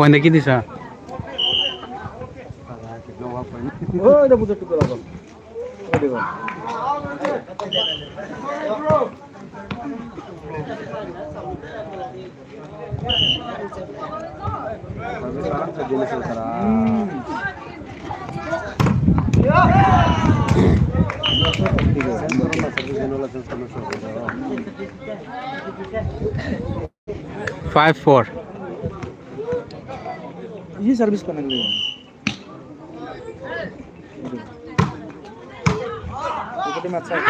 Point কি দিছা? Oh, udah putus juga loh. Five four. Ini servis kanan dulu. Ikuti mat saya.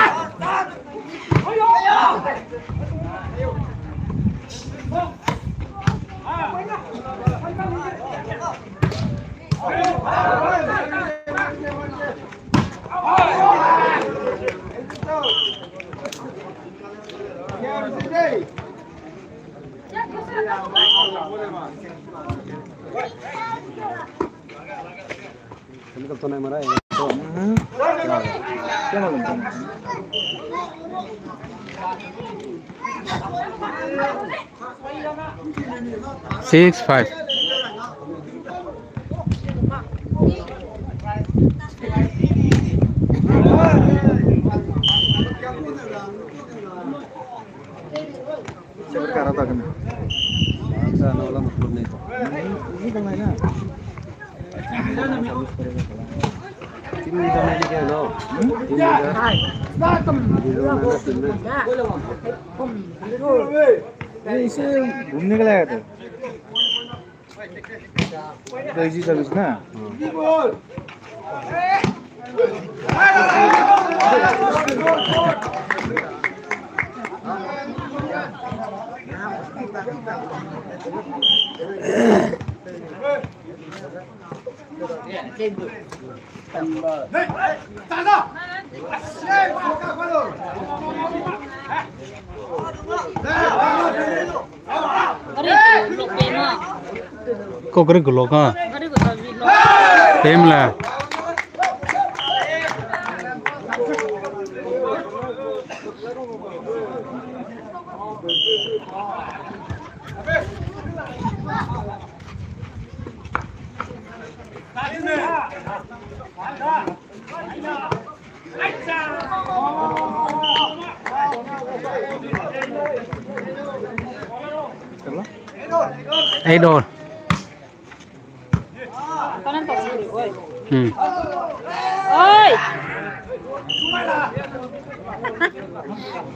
Ini kalau naik marah ya. Six five. Saya berkarat akan. Masa nawalan belum nih. Ini kan mana? Tim Dominator क्या लो? ये इसे घूमने के लिए आया था। तो इसी सर्विस ना? Kok kering gulok ah? Tem lah. Idol. Oi.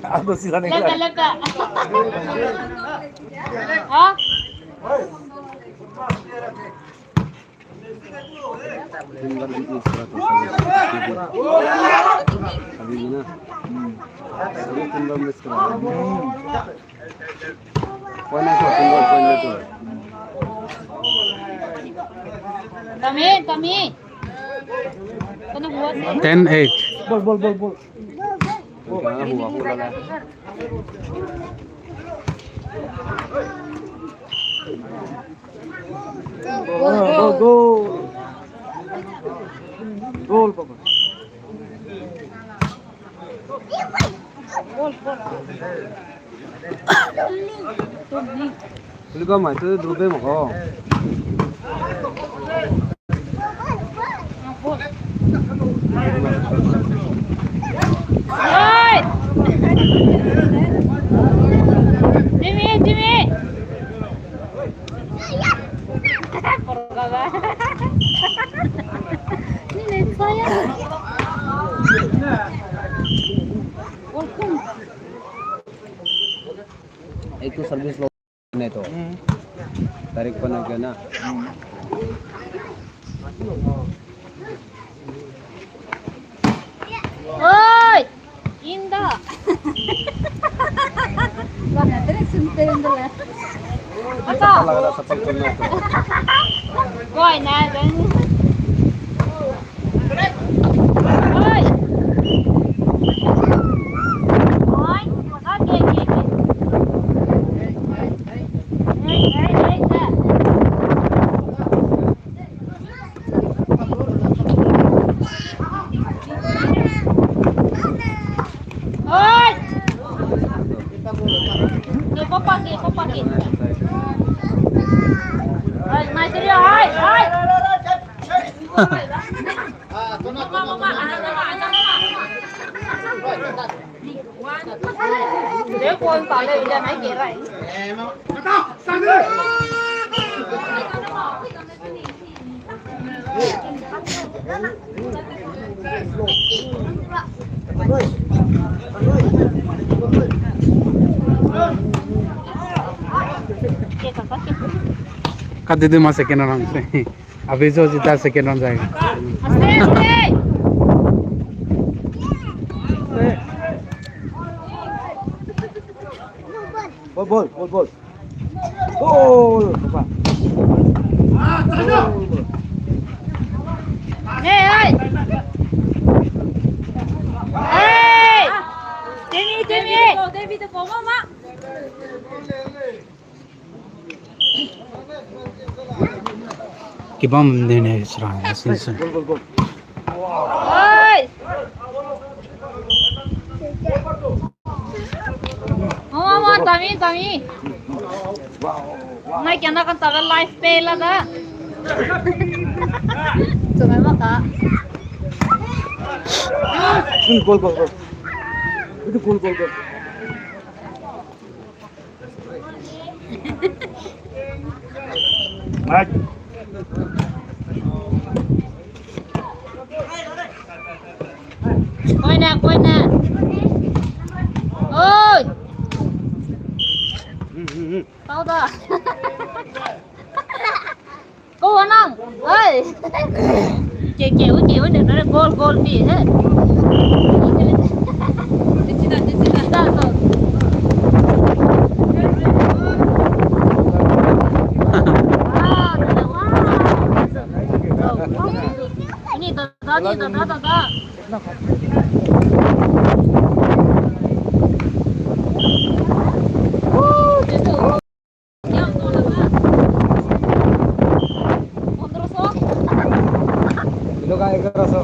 Ada sila nih. Lega. Hah? Tinggal di istirahat Sabi na. Sabi tinggal mo istirahat. Paano ito? Tinggal pa nito. Kami. Ano buhat? 10-8. Bol. Kaya huwa ko lang. Go. Gol, Papa. Gol. Huli ka ma, ito drube mo ko. Oi! Jimmy! Ini net saya. Ito service lo nito. Tarik pa na gana. Oi! Indah. Wala, direct sunta yung dala. Ato! Talaga sa pagtunog to. Boy, na, ganyan. Oi! Oi! Okay. Hey, sir. Oi! Ipapagi. Ay, Mike. Để con tỏ lên cho mấy kia vậy. का दीदी माँ second round से अभी जो जीता second round जाएगा Ball. Goal, papa. Nè ơi. Ê. Timmy. David the ball mama. कि बम देने चढ़ाएंगे since Goal. Ơi. Mama, Tommy. Nay kia nó còn tao live play là đó. Tụi mày mất cả. Goal. Itu goal. Mike. Coi nè. Ôi. Tao đó. Cô anh không? Ơi. Chịu đừng nói goal đi hết. Đó. Ini đó. Ilo kaya keraso.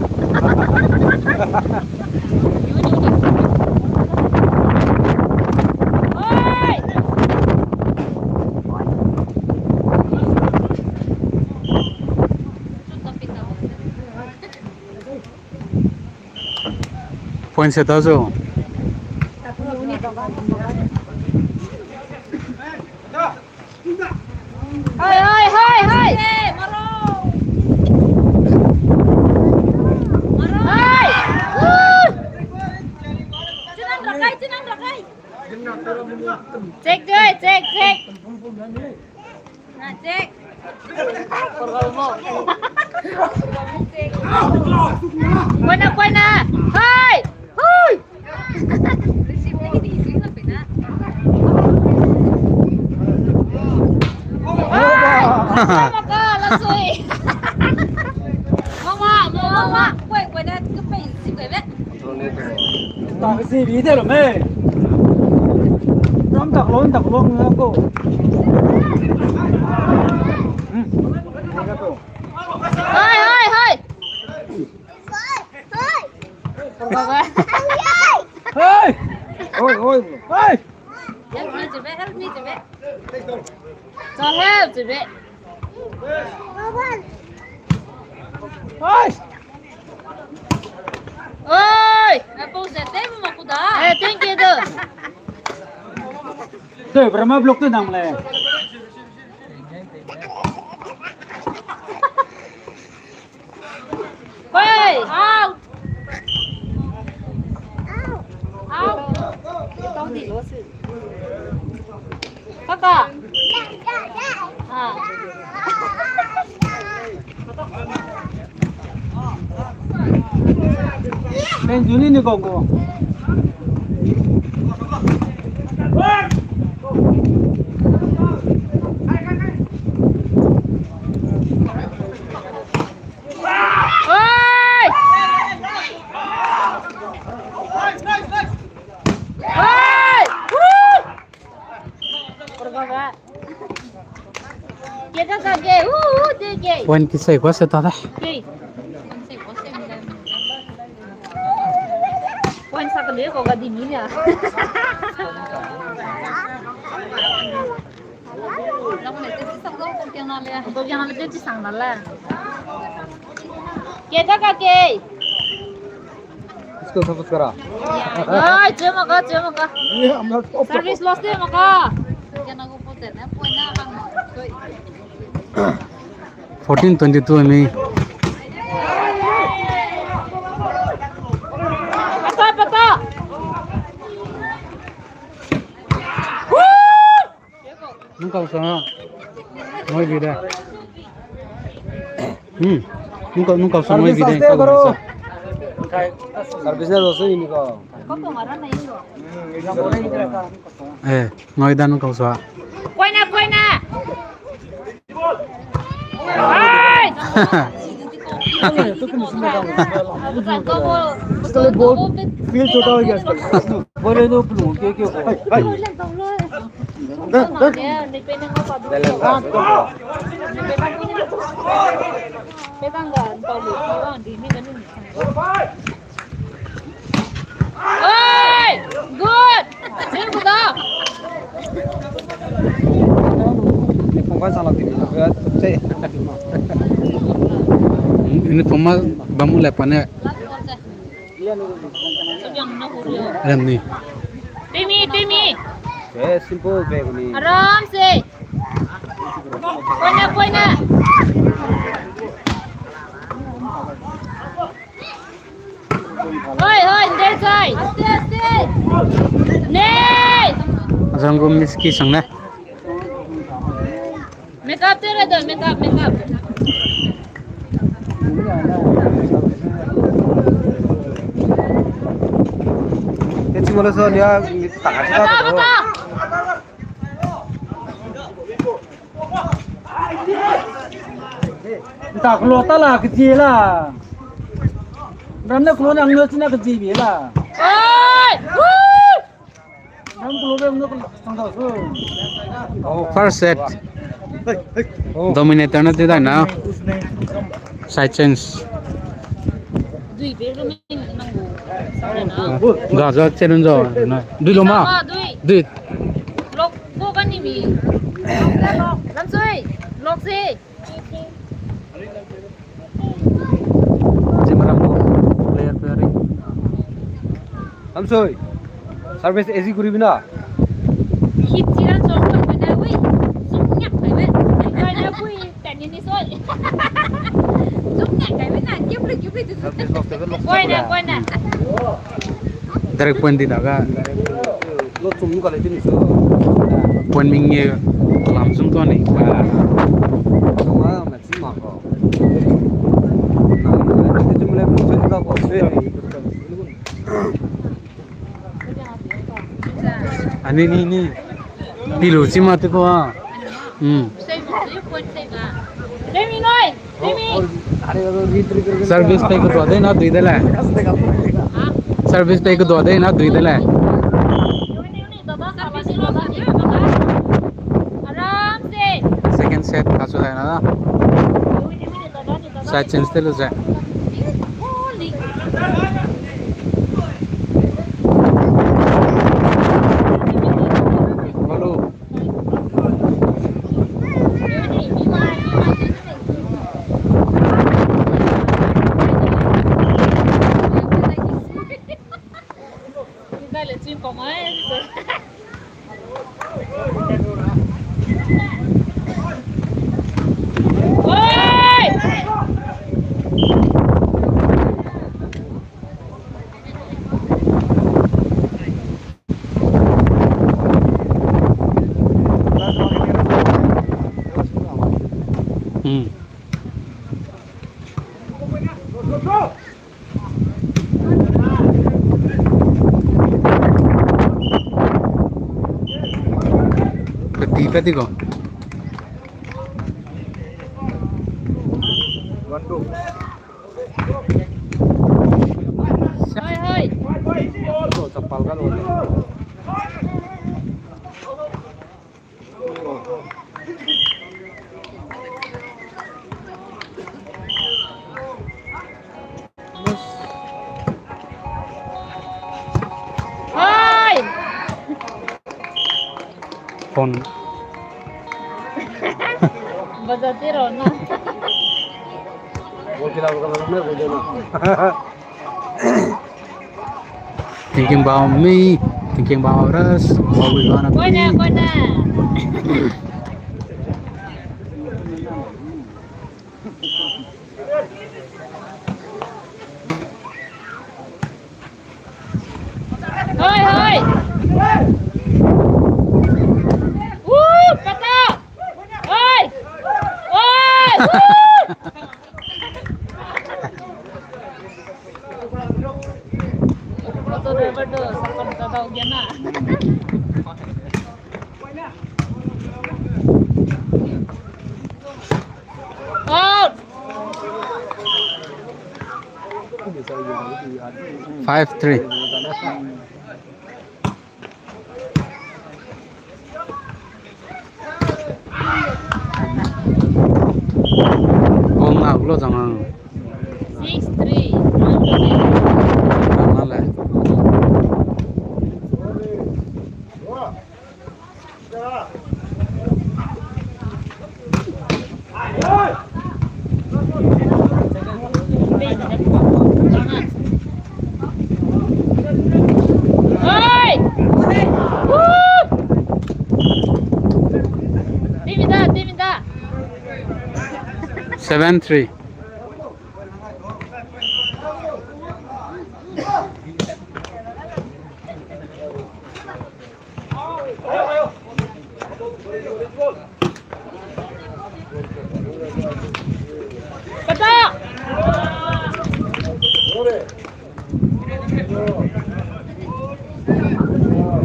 Point से दो Hai. Chân ăn được Cek. Nah, cek. Buena. Hai. Hui. Resipnya diisi sampai nak. Maka langsung. Mama. Quay ra cứ phải xin quay vậy. Tao cái gì bí thế rồi mê. Đóng thật luôn nữa cô. Hơi. Hey! Ôi. Help me to bed. So help to bed. Ôi, Apple sẽ tém mà cô đó. Ê, tiếng kia được. Tuh, berapa blok tuh nang le? Ôi, out. Con gì lúa sự. Các à? Main Juni nih kok gua. Point किससे को से था Quên sao cái đứa có cái gì nhỉ? Nó này cái sao con kia nó lên, con kia nó lên cái sang đó là. Ke jaga ke. इसको suppose करा Oi, cuma ka. ये हमरा top Service loss deh maka. Jangan aku poten, poin na bang. 14-22 mi. Pata. Nung kau sama. Moi bida. Nung kau sama moi bida. Service ना दोस्तों इनको Kau tu marah na ini. Ngoi dan nung kau sama. Poin na. Hai. Bukan kau feel छोटा हो गया इसका बोले तो प्लू के भाई Good. Pokoknya salah ini saya Ini pema bamu lepannya Ram ni. Timi. simple bag ini Aram se. Poin na. Oi, ndai sai. Aste. Nei. Asam ko miss ki sang na. Make up tere do, make up. Kecil malah soalnya tak kasih tahu Bata. tak keluar lah kecil lah ramnya keluar yang ngerti kecil bila Oi! ram keluar yang ngerti tanggal tu First set. Dominator na tida na. Side change. Dui beru min nanggu. Gaza chelun jo. Dui lo ma. Dui. Lok ko kan ni mi. Lam soi. Lok se. Jimara ko player pairing. हम सोई service ऐसी करी बिना Hit jiran song ko na oi. Sum nyak kai ben. Kai na pui tan ni soi. Sum nyak kai ben na kyup tu. Poin na. Direct point di daga. lo cuma kalau itu nih so Point mingye langsung to ni. cuma masih mako nah itu cuma lepas itu tak kok Ani ni. Pilu si mate ko ha. Demi noi. Service pay ko to de na dui dela. Service pay ko to de na dui dela. Aram se. Second set kaso hai na. Side change te lo ja. Hello. Dale, chimpa maestro. ¡Oi! Peti ko. Hoi, hoi. itu cepal kan Hoi. Phone. Baca tiro na. Thinking about me, thinking about us, what we gonna Buena, be. buena. Thôi thôi. Pata. Ôi. Ôi. Betul betul. Sampai tahu jana. Out. 5-3. Con nào cũng lo rằng 6-3. là lại. Ôi. Timida. 7-3. Pata.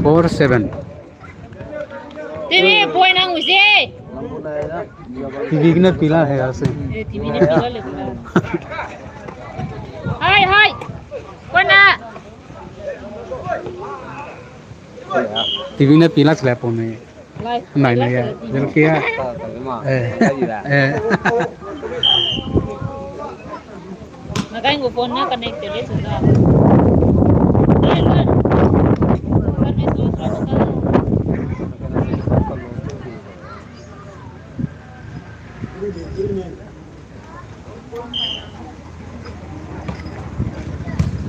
4-7. TV boy nang usi. TV कितना पीला है यार से. TV ने pila le pila. Hai. Buena. TV ने पीला slab होने. Lai. नहीं यार. जल क्या? Makanya gue phone nya connect dia sudah.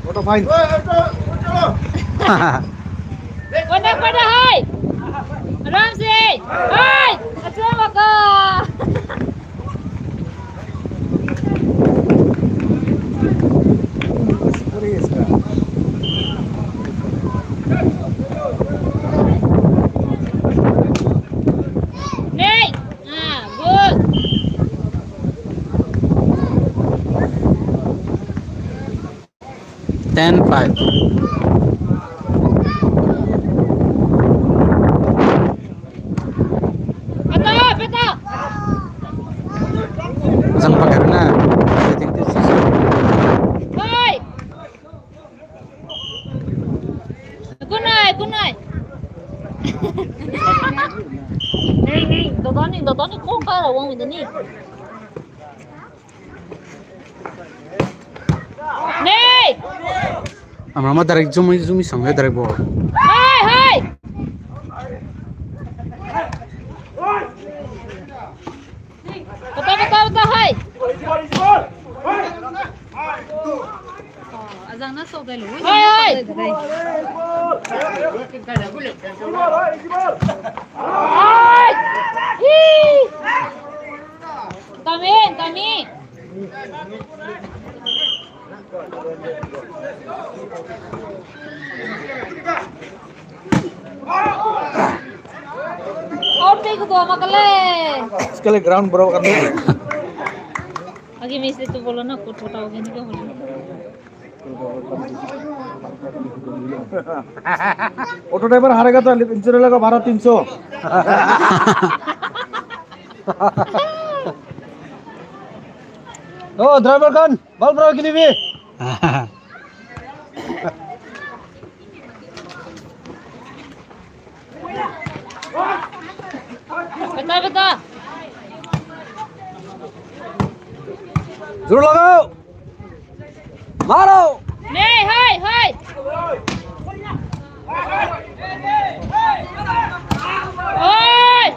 What a fine. Pada hai. Ramzi. Hai. Assalamualaikum. Nih. Ah, good. Ten 5. Peta. Pasang pakai na. I think this is. Hai. Good night. Nih. Dodoni kok kah uang itu nih. Nih. Amrama direct zoom sampai direct ball. Hai. Betul hai. Azangna so gelo. Hai. Hai. Kami. Out पे को मकले इसके लिए ground बराबर करना है. आगे में से तो बोलो ना कुछ छोटा हो गया नहीं क्या बोलो ऑटो ड्राइवर हारेगा तो इंश्योरेंस लगा भाड़ा 300. Oh, driver kan, bal bro gini bi. Betul. जरूर लगाओ, मारो. नहीं, hai. Oi.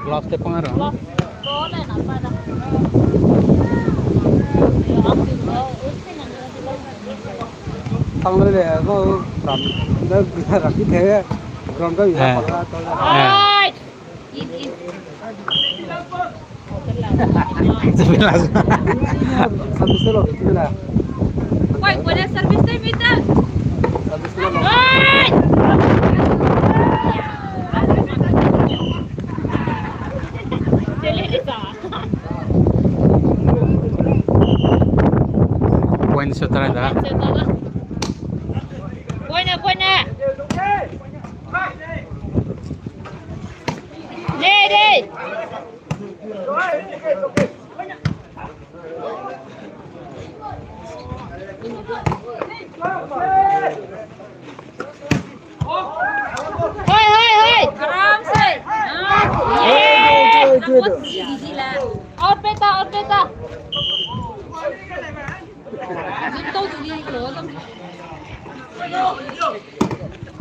Last step pengaruh. Thằng này để có làm nó làm như thế còn có gì À. hoặc là tôi là Ôi. Sebelas. service lo gitu lah Woi, gua ada servis deh, Mita. service lo Oi. Jadi bisa. Poin setelah dah. Buena, buena. Dede. Hoi, hoi, hoi. Aram se. Out beta, out beta. Tôi tự đi cửa lắm.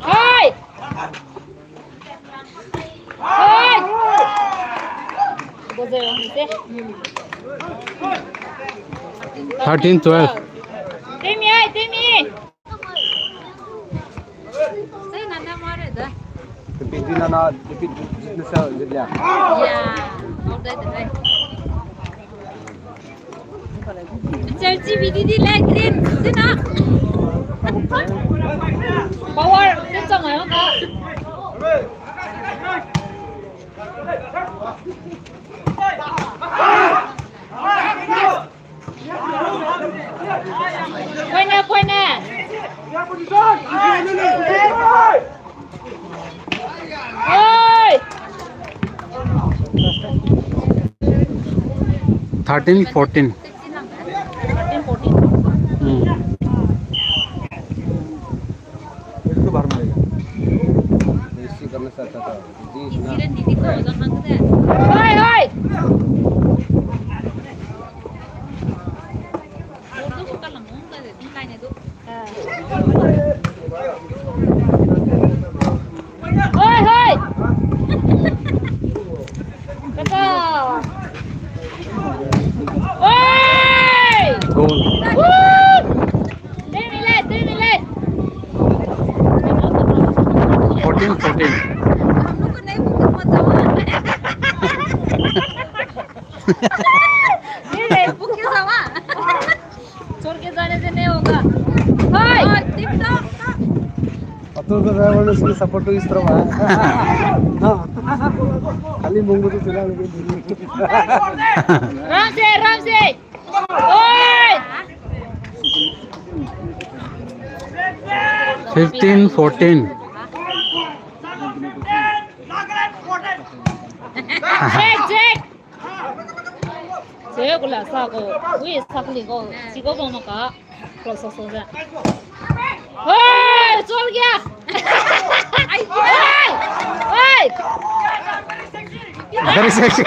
Hoi. Hoi. Bao giờ không thế? 13-12. Timi ơi, Timi. Saya nak nama ada dah. tapi di nana tapi business jadi ya Ya, order dah. Chelsea BDD leg green, sini. Power, kencang ya kak. Buena, buena. Oi. 13-14. itu baru mereka isi karena saya tahu di Isiran di situ jangan kita. Hoi, hoi. Itu bukan lemong, itu tingkahnya itu. Hoi, hoi. Betul. Hoi. Goal. Woo! 3 minutes, 3 minutes. 14-14. हम लोग को नहीं book मत जाओ नहीं book क्यों जावा छोड़ के जाने से नहीं होगा हाय टिप टॉप atau ड्राइवर ने उसकी सपोर्ट इस तरह है हां खाली मुंगो तो चला लगे राम से ओए 15-14. check 제가 골라 사고 위에 사글리고 지고 보니까 그래서 소자 어이 쫄기야 어이 Very sexy.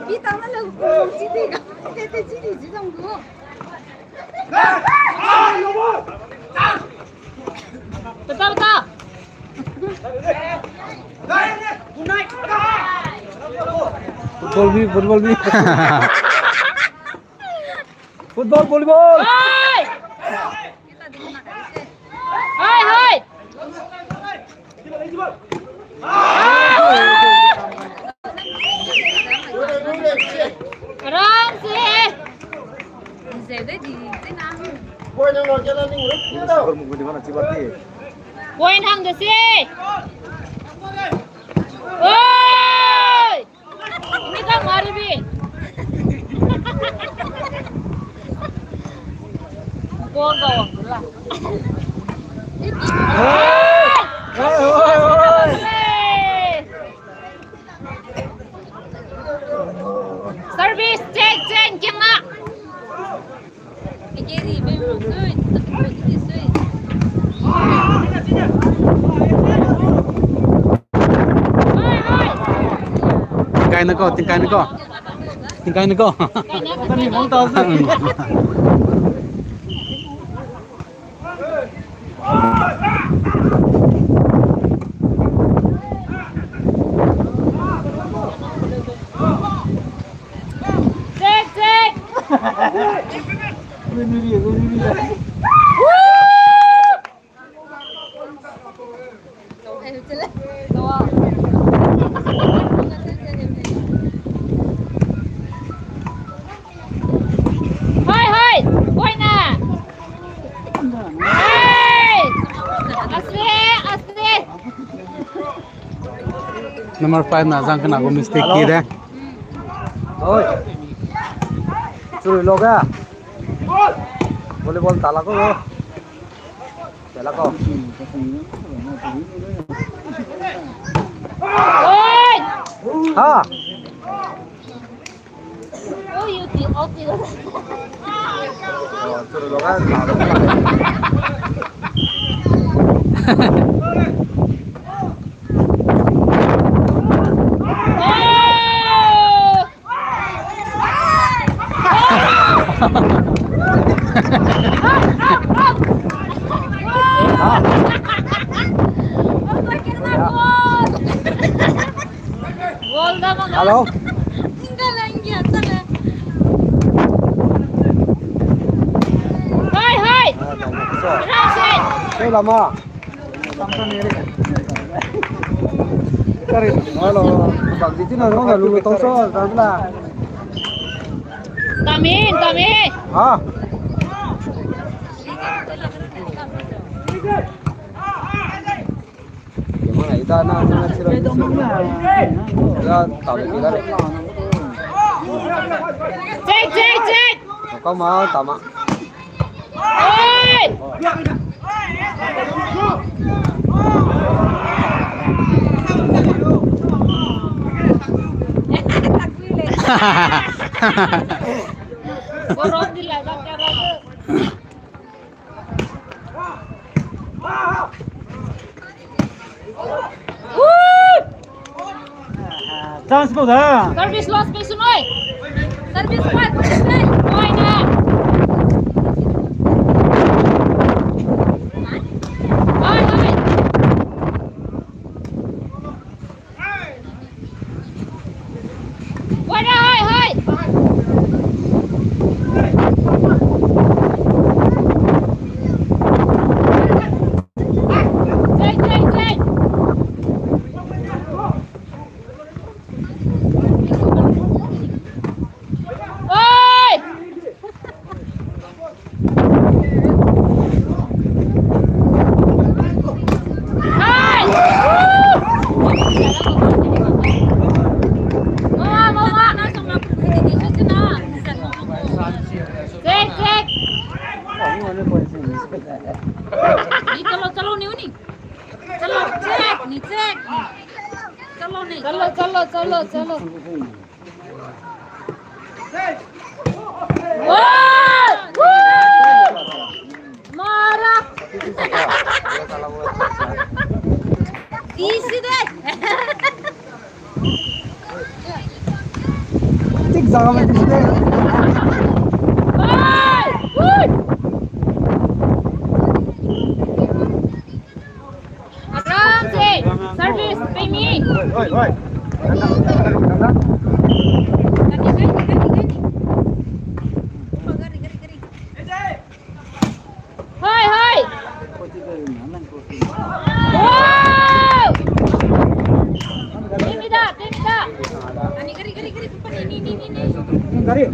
이 당하려고 꽁지대가 대대 지리지 정도 됐다 फुटबॉल भी फुटबॉल वॉलीबॉल हाय हाय हाय आराम से Quên thằng được gì? Ôi! Ini kan mari bi. Gol gawang lah. tingkai na ko. Tingkai na ko. Tani mong tao sa. Cek. Guni. Hai, buena. Hai, asli. Number 5 na jang kana ko mistake ki de. Oi. Churi loga. Volleyball tala ko. Tala ko. Oi. Ha. Oh, you feel. Churi loga. Tala. Halo. Hai. Hey lama. Kari. Halo. Bang di sini ada lulu toso, tanda. Tamin. Ha. Gimana itu anak siro. Ya, tahu kita deh. Cek. Kau mau tama. Oi. Borong dilaga cara tu. Chance ko da. Service loss pe sunoi. Service kuat. Oi na. Hai. Wada hai. Cek. Oi! Hai! Mama, langsung nak pergi ke sana. Cek. Ni calo ni. Calo cek. Calo ni. Calo. Wah! Marah. Easy deh. Cik jangan di sini. Bye. Good. Aram se. Service pay me. Oi. Hai. Wow! Timida. Ani gari depan ini. Kari.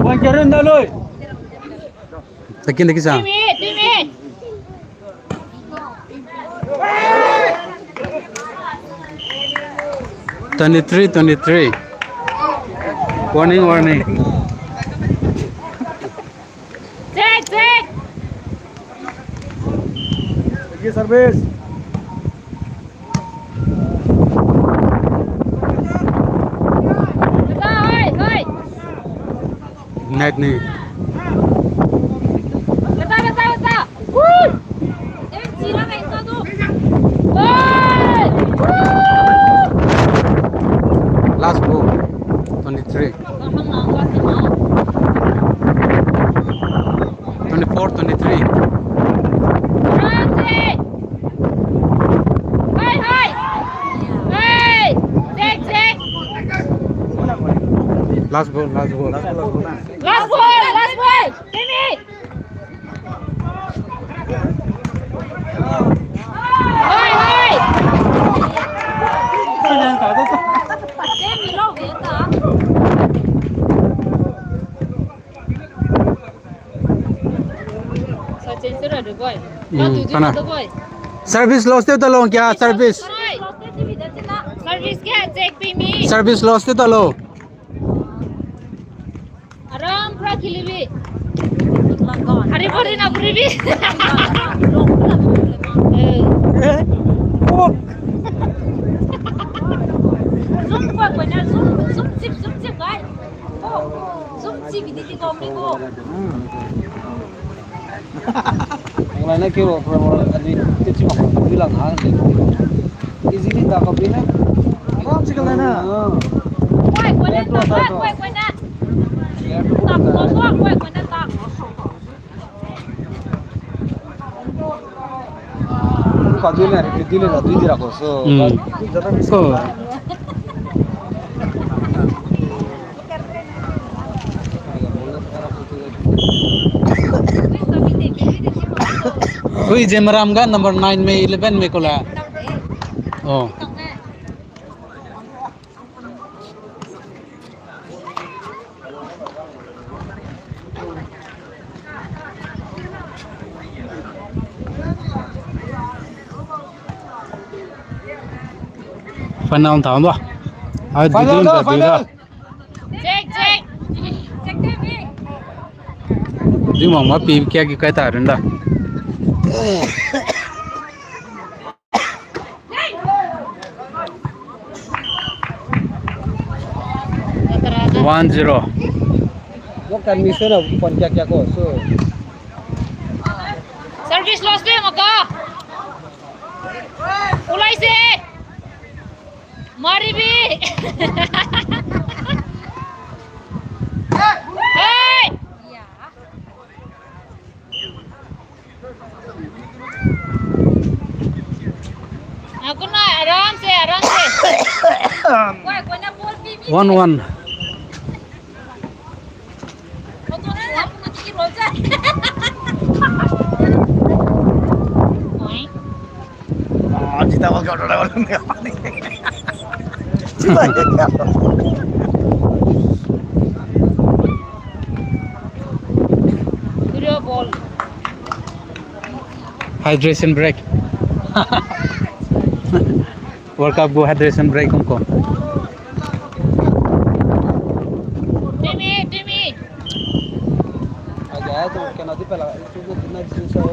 Wan jaran dah loy. Takin lagi sa. Timid. Twenty-three. Warning. Cek. Pergi servis. Hai. Net ni. Kata. Woo! Sirang itu tu. Woi! Last ball. Last ball. Timmy. Hoi. Timmy lâu vậy hả? Sao trên sẽ được rồi. Bao nhiêu Pana. được rồi. Service lost to long kya service. Service क्या check Timmy. Service lost to lo. आराम पूरा खिली hari pori na puri bi zoom qua qua na zoom chip gai zoom chip di ti kom ni ko Yang lainnya kira tadi kecil bilang easily tak kau bina. Apa sih kalau na? quay qua na tak so quay qua na tak Kajian hari ini lah tujuh ratus. So, So. Oi Zeme ga number 9 में 11 में Cola. Oh. Final thảo ba. Ai final. check Timmy Di mong ma pi kya ki kai ta ren da. 1-0. Bukan misalnya pon kya ko. So, service lost deh maka ulai se mari bi hey aku na आराम से 1-1. Cita mau kau dah orang ni apa ni? Video ball Hydration break. World Cup go hydration break हमको. Timmy Aja tu kena tu pela itu tu kena sisa.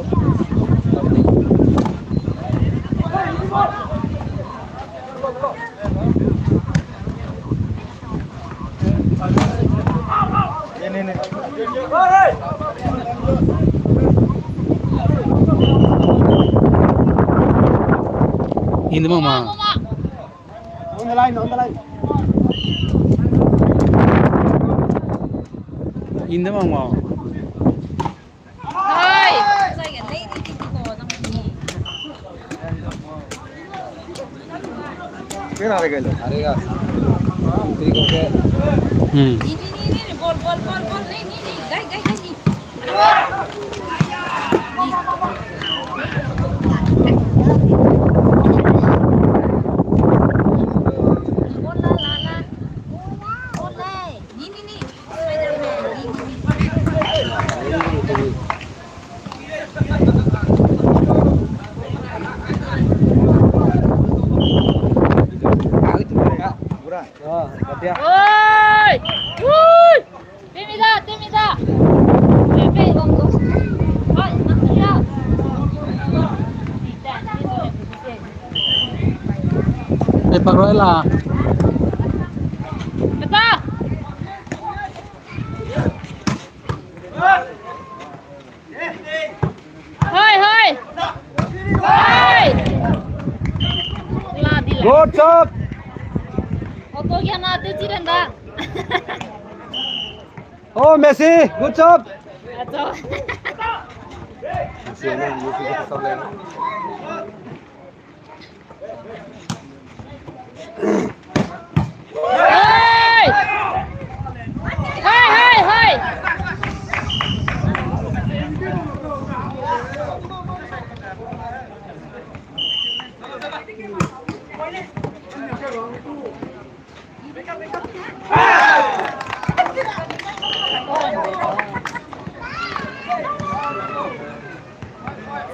Ini. Ini mama. On the line. Ini mama. hai Kena ada gelo. Arega. Putri ko ke. ini ball ini gai Batia. oi Timmy da Pepe gongo oi nanti ya Pagroy la. Beta Hoi La di la Good job. Auto kya na de chiranda Oh Messi, good job. Ato Messi ni YouTube kita sampai. Hoi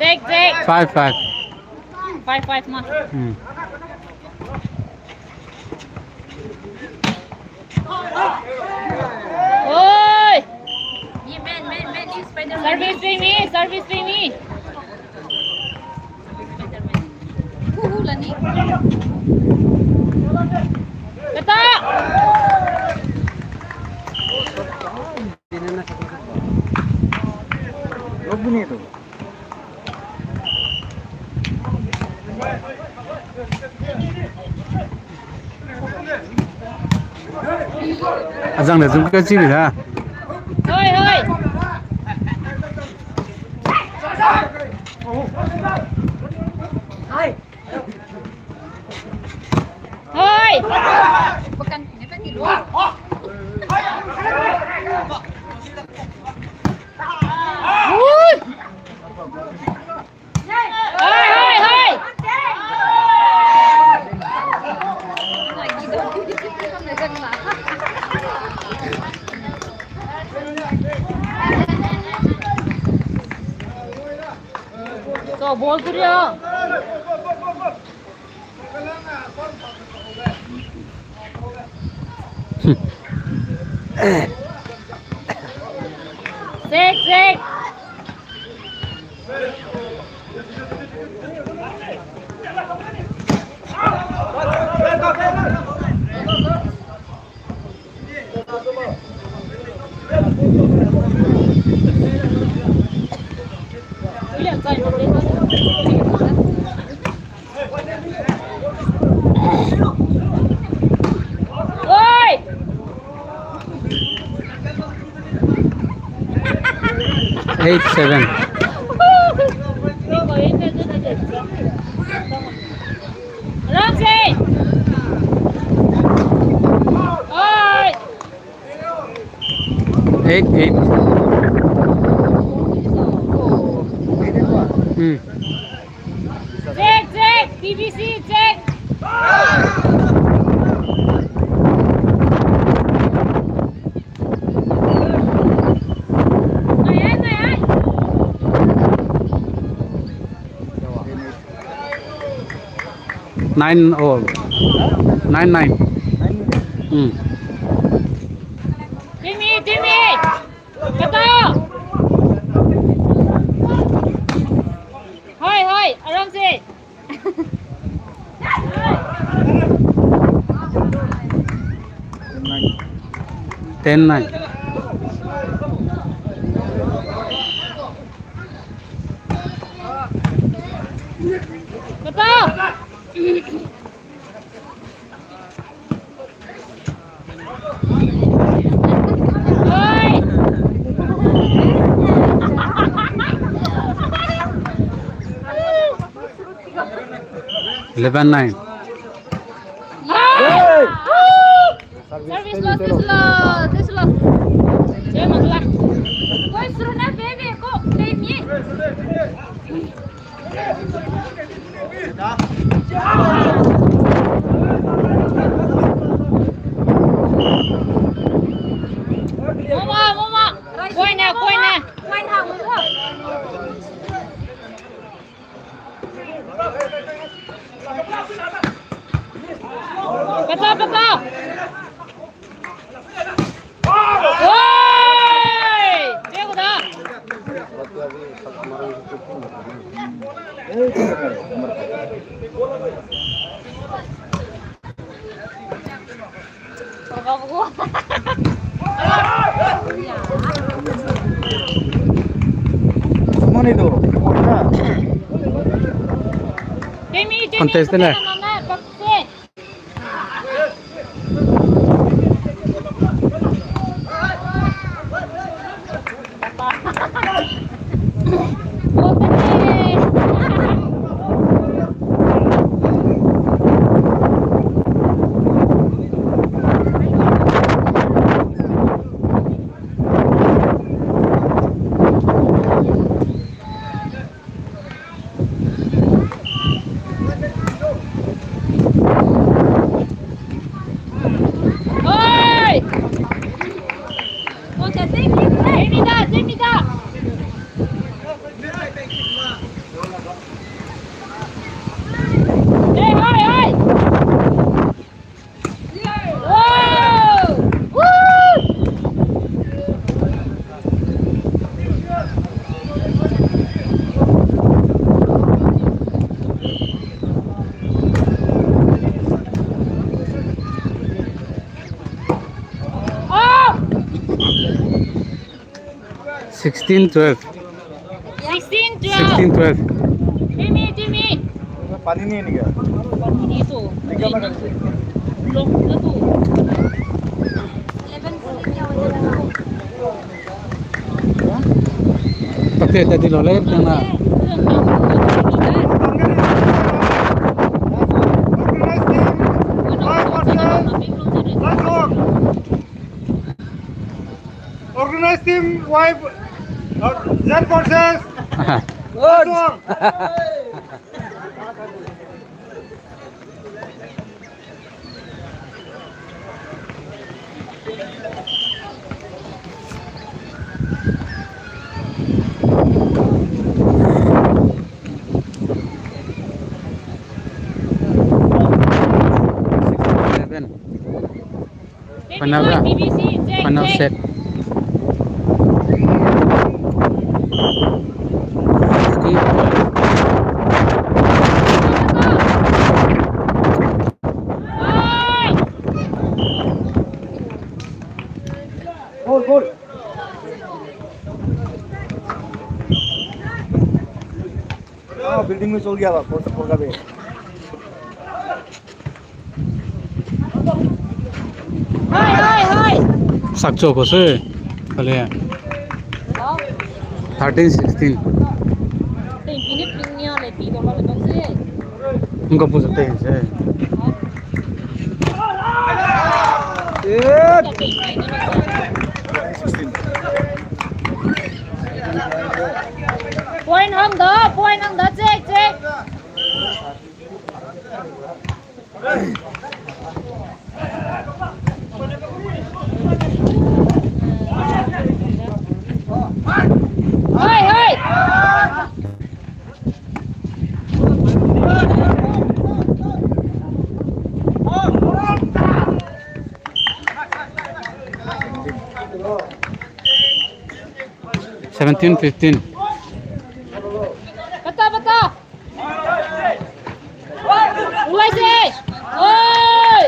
Take. 5-5. 5 มา โอ้ยนี่แม่นนี่สไปเดอร์แมนservice fee meฮู้ละนี่กระตา Dominator. Azang để dùng cái gì vậy hả? Thôi. Bukan, ini kan di luar. Hei. Lagi dong, kita megang lah. So, ball tu dia. Sek. 8-7. Ramsey! Oi! 8-8. Check! BBC, check! Ayan. 9-all. 9-9. Timmy! Kata! Hoy! Ramsey! 10-9. Kata! Hoy! 11-9. Service loss. Zeme gelar. Koy sırına bebe ko. Demi. Mama. Koy nè. Quay thẳng nữa. Betul. Woi, dia udah. Mana itu? Mana? Demi. Contestan lah. 16, 12. 16, 12. 16, 12. Jimmy. पानी नहीं है निकल Ini tu. निकल मत Long ke tu. 11 Pakai tadi loleh kena. Organized team wife Z forces. Good. 11. Panara. BBC, check, Panau check. set. 16, 12. Goal. हाँ building में चल गया था कोर्स का भी Hai. Sakcho ko se. Kale. 13, 16. Ini pinknya lebih kalau lebih sih. Unka pujate se. Point hang đó, check. Hai. 17, 15. Betul. Mulai sih. Oi.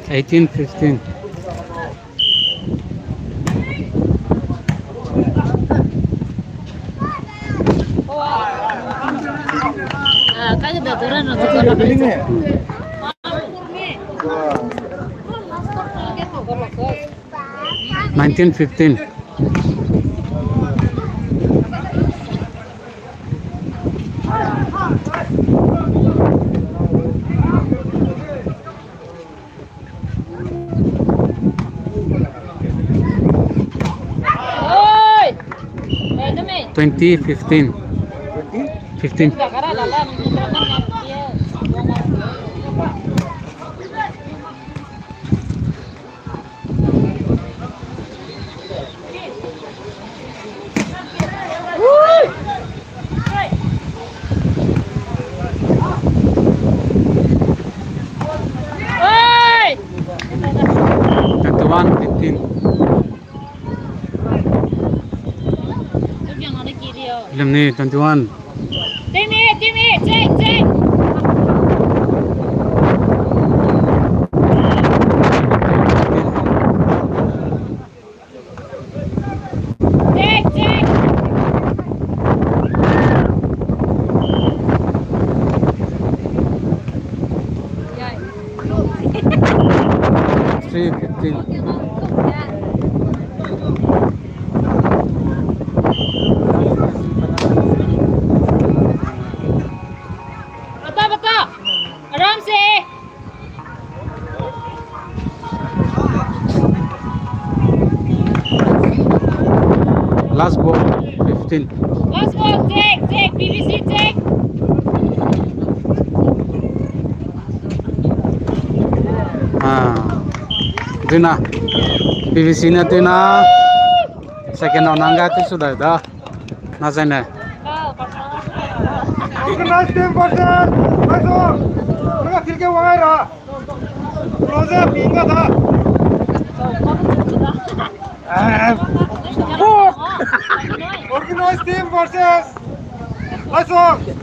18, 15. Kan udah turun untuk building में 19, 15. Oi. Demi. 20, 15. 15. Cara dalam dia. Oi. 21, 15. Yang ada kiri dia. Film ni 21. Timmy, check. Check. 3, 15. Betul. Aram se. Last ball 15. Let's go, check. BBC, check. Itu na PVC na itu na second onangga itu sudah dah nasanya organized team versus masuk mereka खेल के वहां रहा closure पिंगा था organized team versus masuk